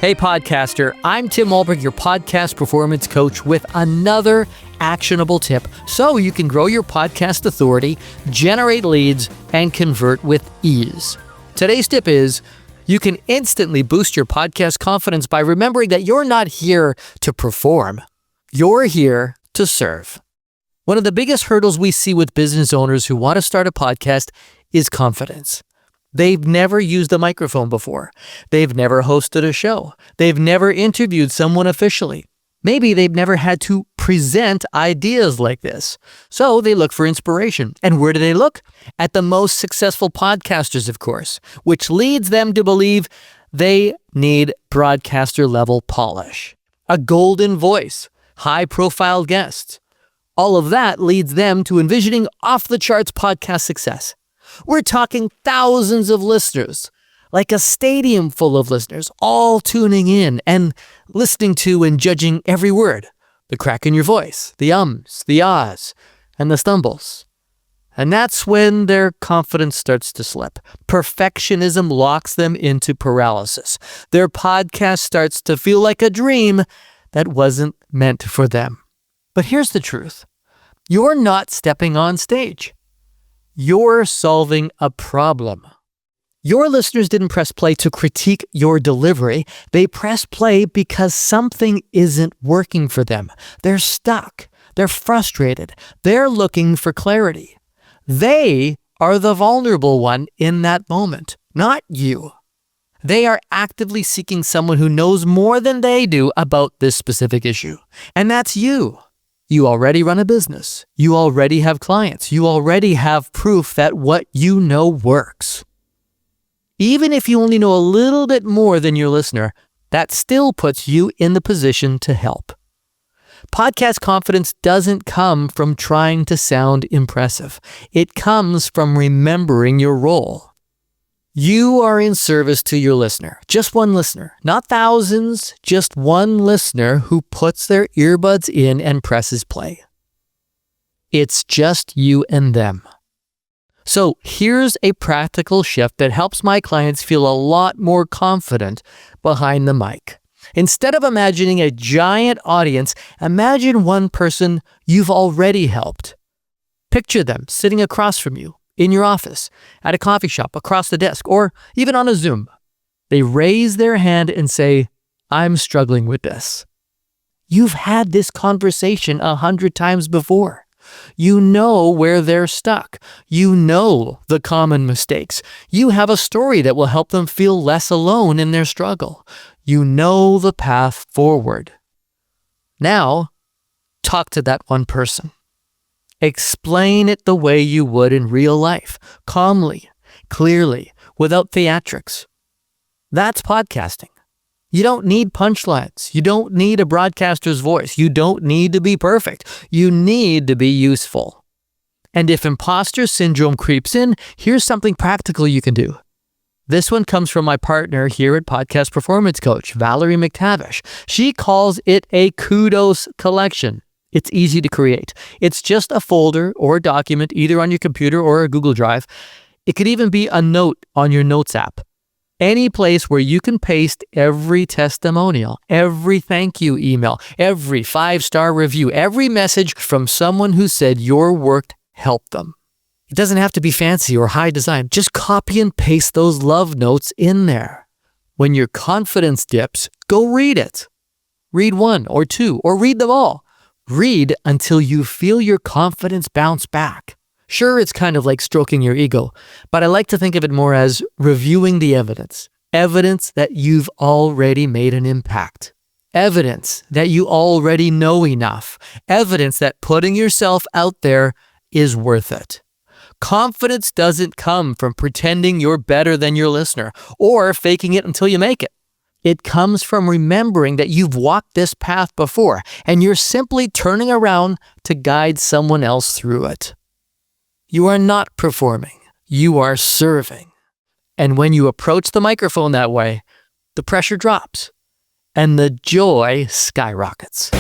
Hey podcaster, I'm Tim Albright, your podcast performance coach with another actionable tip so you can grow your podcast authority, generate leads, and convert with ease. Today's tip is you can instantly boost your podcast confidence by remembering that you're not here to perform. You're here to serve. One of the biggest hurdles we see with business owners who want to start a podcast is confidence. They've never used a microphone before. They've never hosted a show. They've never interviewed someone officially. Maybe they've never had to present ideas like this. So they look for inspiration. And where do they look? At the most successful podcasters, of course, which leads them to believe they need broadcaster-level polish, a golden voice, high-profile guests. All of that leads them to envisioning off-the-charts podcast success. We're talking thousands of listeners, like a stadium full of listeners, all tuning in and listening to and judging every word, the crack in your voice, the ums, the ahs, and the stumbles. And that's when their confidence starts to slip. Perfectionism locks them into paralysis. Their podcast starts to feel like a dream that wasn't meant for them. But here's the truth. You're not stepping on stage. You're solving a problem. Your listeners didn't press play to critique your delivery. They press play because something isn't working for them. They're stuck. They're frustrated. They're looking for clarity. They are the vulnerable one in that moment, not you. They are actively seeking someone who knows more than they do about this specific issue. And that's you. You already run a business. You already have clients. You already have proof that what you know works. Even if you only know a little bit more than your listener, that still puts you in the position to help. Podcast confidence doesn't come from trying to sound impressive. It comes from remembering your role. You are in service to your listener, just one listener, not thousands, just one listener who puts their earbuds in and presses play. It's just you and them. So here's a practical shift that helps my clients feel a lot more confident behind the mic. Instead of imagining a giant audience, imagine one person you've already helped. Picture them sitting across from you, in your office, at a coffee shop, across the desk, or even on a Zoom. They raise their hand and say, I'm struggling with this. You've had this conversation 100 times before. You know where they're stuck. You know the common mistakes. You have a story that will help them feel less alone in their struggle. You know the path forward. Now, talk to that one person. Explain it the way you would in real life, calmly, clearly, without theatrics. That's podcasting. You don't need punchlines. You don't need a broadcaster's voice. You don't need to be perfect. You need to be useful. And if imposter syndrome creeps in, here's something practical you can do. This one comes from my partner here at Podcast Performance Coach, Valerie McTavish. She calls it a kudos collection. It's easy to create. It's just a folder or a document, either on your computer or a Google Drive. It could even be a note on your Notes app. Any place where you can paste every testimonial, every thank you email, every 5-star review, every message from someone who said your work helped them. It doesn't have to be fancy or high design. Just copy and paste those love notes in there. When your confidence dips, go read it. Read 1 or 2 or read them all. Read until you feel your confidence bounce back. Sure, it's kind of like stroking your ego, but I like to think of it more as reviewing the evidence. Evidence that you've already made an impact. Evidence that you already know enough. Evidence that putting yourself out there is worth it. Confidence doesn't come from pretending you're better than your listener or faking it until you make it. It comes from remembering that you've walked this path before and you're simply turning around to guide someone else through it. You are not performing, you are serving. And when you approach the microphone that way, the pressure drops and the joy skyrockets.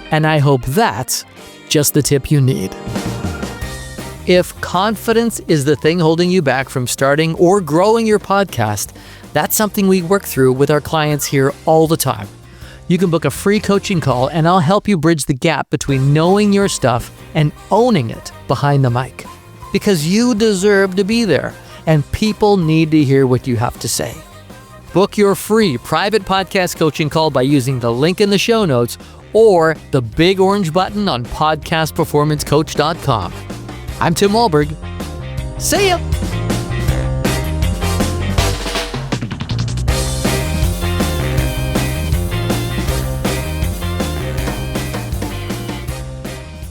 And I hope that's just the tip you need. If confidence is the thing holding you back from starting or growing your podcast, That's something we work through with our clients here all the time. You can book a free coaching call and I'll help you bridge the gap between knowing your stuff and owning it behind the mic. Because you deserve to be there and people need to hear what you have to say. Book your free private podcast coaching call by using the link in the show notes or the big orange button on podcastperformancecoach.com. I'm Tim Wahlberg. See ya!